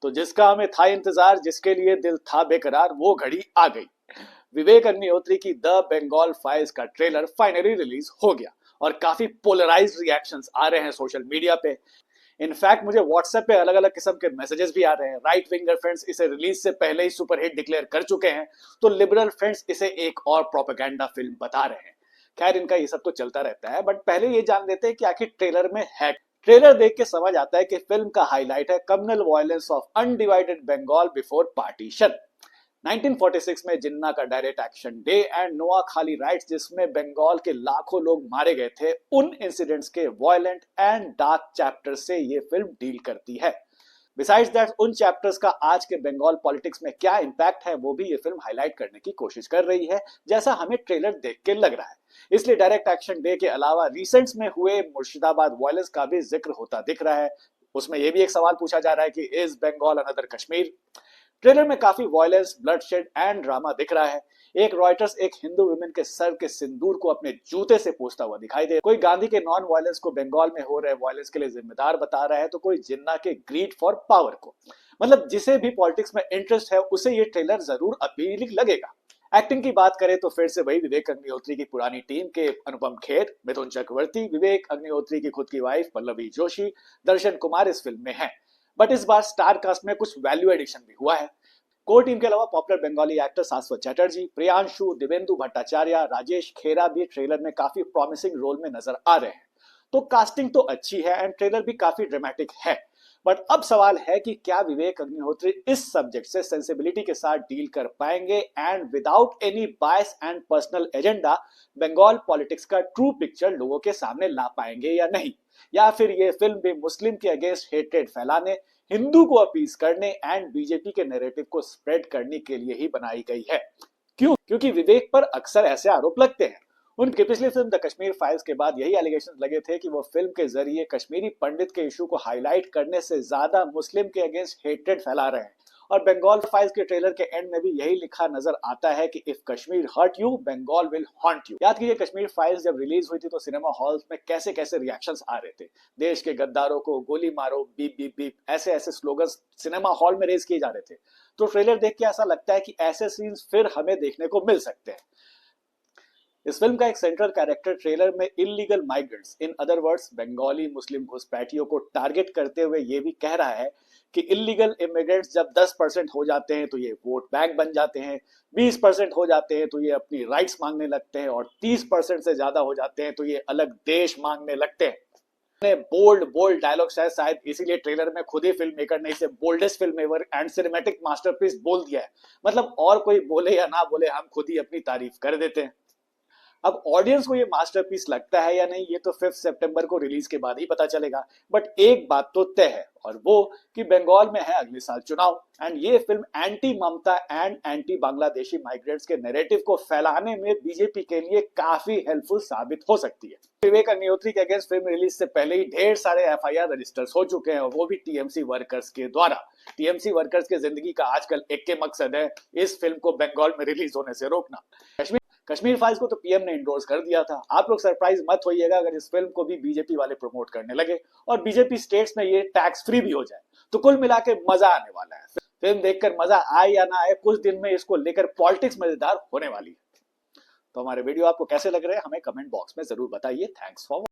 तो जिसका हमें था इंतजार, जिसके लिए दिल था बेकरार, वो घड़ी आ गई। विवेक अग्निहोत्री की द बंगाल फाइल्स का ट्रेलर फाइनली रिलीज हो गया और काफी पोलराइज्ड रिएक्शंस आ रहे हैं सोशल मीडिया पे। इनफैक्ट मुझे व्हाट्सएप पे अलग अलग किस्म के मैसेजेस भी आ रहे हैं। राइट विंगर फ्रेंड्स इसे रिलीज से पहले ही सुपरहिट डिक्लेयर कर चुके हैं, तो लिबरल फ्रेंड्स इसे एक और प्रोपेगेंडा फिल्म बता रहे हैं। खैर, इनका ये सब तो चलता रहता है, बट पहले ये जान लेते हैं कि आखिर ट्रेलर में है। ट्रेलर देख के समझ आता है कि फिल्म का हाईलाइट है communal violence of undivided Bengal before partition. 1946 में जिन्ना का direct action day and Noakhali riots, जिसमें बंगाल के लाखों लोग मारे गए थे, उन इंसिडेंट्स के वायलेंट एंड डार्क चैप्टर से ये फिल्म डील करती है। बिसाइड्स दैट, उन चैप्टर्स का आज के बंगाल पॉलिटिक्स में क्या इंपैक्ट है, वो भी ये फिल्म हाईलाइट करने की कोशिश कर रही है, जैसा हमें ट्रेलर देख के लग रहा है। इसलिए डायरेक्ट एक्शन डे के अलावा रिसेंट्स में हुए मुर्शिदाबाद वायलेंस का भी जिक्र होता दिख रहा है। उसमें यह भी एक सवाल पूछा जा रहा है कि is Bengal another Kashmir. Trailer में काफी वायलेंस, ब्लडशेड एंड ड्रामा दिख रहा है। एक रॉयटर्स एक हिंदू वुमेन के सर के सिंदूर को अपने जूते से पोंछता हुआ दिखाई दे। कोई गांधी के नॉन वायलेंस को बंगाल में हो रहे वायलेंस के लिए जिम्मेदार बता रहा है, तो कोई जिन्ना के ग्रीड फॉर पावर को। मतलब जिसे भी पॉलिटिक्स में इंटरेस्ट है, उसे ये ट्रेलर जरूर अपीलिंग लगेगा। एक्टिंग की बात करें तो फिर से वही विवेक अग्निहोत्री की पुरानी टीम के अनुपम खेर, मिथुन चक्रवर्ती, विवेक अग्निहोत्री की खुद की वाइफ पल्लवी जोशी, दर्शन कुमार इस फिल्म में हैं। बट इस बार स्टार कास्ट में कुछ वैल्यू एडिशन भी हुआ है। कोर टीम के अलावा पॉपुलर बंगाली एक्टर शाश्वत चटर्जी, प्रियांशु, दिवेंदु भट्टाचार्य, राजेश खेरा भी ट्रेलर में काफी प्रॉमिसिंग रोल में नजर आ रहे हैं। तो कास्टिंग तो अच्छी है एंड ट्रेलर भी काफी ड्रामेटिक है। बट अब सवाल है कि क्या विवेक अग्निहोत्री इस सब्जेक्ट से सेंसिबिलिटी के साथ डील कर पाएंगे and without any bias and personal agenda Bengal politics का ट्रू पिक्चर लोगों के सामने ला पाएंगे या नहीं, या फिर ये फिल्म भी मुस्लिम के अगेंस्ट हेट्रेड फैलाने, हिंदू को अपीस करने एंड बीजेपी के नैरेटिव को स्प्रेड करने के लिए ही बनाई गई है। क्योंकि विवेक पर अक्सर ऐसे आरोप लगते हैं। उनकी पिछली फिल्म द कश्मीर फाइल्स के बाद यही एलिगेशन लगे थे कि वो फिल्म के जरिए कश्मीरी पंडित के इशू को हाईलाइट करने से ज्यादा मुस्लिम के अगेंस्ट हेट्रेड फैला रहे हैं। और बंगाल फाइल्स के ट्रेलर के एंड में भी यही लिखा नजर आता है कि if Kashmir hurt you, Bengal will haunt you. याद कीजिए कश्मीर फाइल्स जब रिलीज हुई थी तो सिनेमा हॉल्स में कैसे कैसे रिएक्शंस आ रहे थे। देश के गद्दारों को गोली मारो, बीप बीप बीप, ऐसे ऐसे स्लोगन्स सिनेमा हॉल में रेज किए जा रहे थे। तो ट्रेलर देख के ऐसा लगता है कि ऐसे सीन्स फिर हमें देखने को मिल सकते हैं। इस फिल्म का एक सेंट्रल कैरेक्टर ट्रेलर में illegal migrants, in other words Bengali मुस्लिम घुसपैठियों को टारगेट करते हुए ये भी कह रहा है कि इलीगल इमिग्रेंट्स जब 10% हो जाते हैं तो ये वोट बैंक बन जाते हैं, 20% हो जाते हैं तो ये अपनी राइट्स मांगने लगते हैं, और 30% से ज्यादा हो जाते हैं तो ये अलग देश मांगने लगते हैं। बोल्ड बोल्ड डायलॉग शायद इसीलिए ट्रेलर में खुद ही फिल्म मेकर ने इसे boldest film ever and cinematic masterpiece बोल दिया है। मतलब और कोई बोले या ना बोले, हम खुद ही अपनी तारीफ कर देते हैं। अब ऑडियंस को ये मास्टरपीस लगता है या नहीं, ये तो 5 सितंबर को रिलीज के बाद ही पता चलेगा। बट एक बात तो तय है, और वो कि बंगाल में है अगले साल चुनाव, एंड ये film anti Mamata and anti Bangladeshi migrants के नैरेटिव को फैलाने में बीजेपी के लिए काफी हेल्पफुल साबित हो सकती है। विवेक अग्निहोत्री के अगेंस्ट फिल्म रिलीज से पहले ही ढेर सारे एफआईआर रजिस्टर हो चुके हैं, और वो भी टीएमसी वर्कर्स के द्वारा। टीएमसी वर्कर्स के जिंदगी का आजकल एक के मकसद है, इस फिल्म को बंगाल में रिलीज होने से रोकना। कश्मीर फाइल्स को तो पीएम ने इंडोर्स कर दिया था। आप लोग सरप्राइज मत होइएगा अगर इस फिल्म को भी बीजेपी वाले प्रमोट करने लगे और बीजेपी स्टेट्स में ये टैक्स फ्री भी हो जाए, तो कुल मिला के मजा आने वाला है। फिल्म देखकर मजा आए या ना आए, कुछ दिन में इसको लेकर पॉलिटिक्स मजेदार होने वाली है। तो हमारे वीडियो आपको कैसे लग रहे हैं हमें कमेंट बॉक्स में जरूर बताइए। Thanks for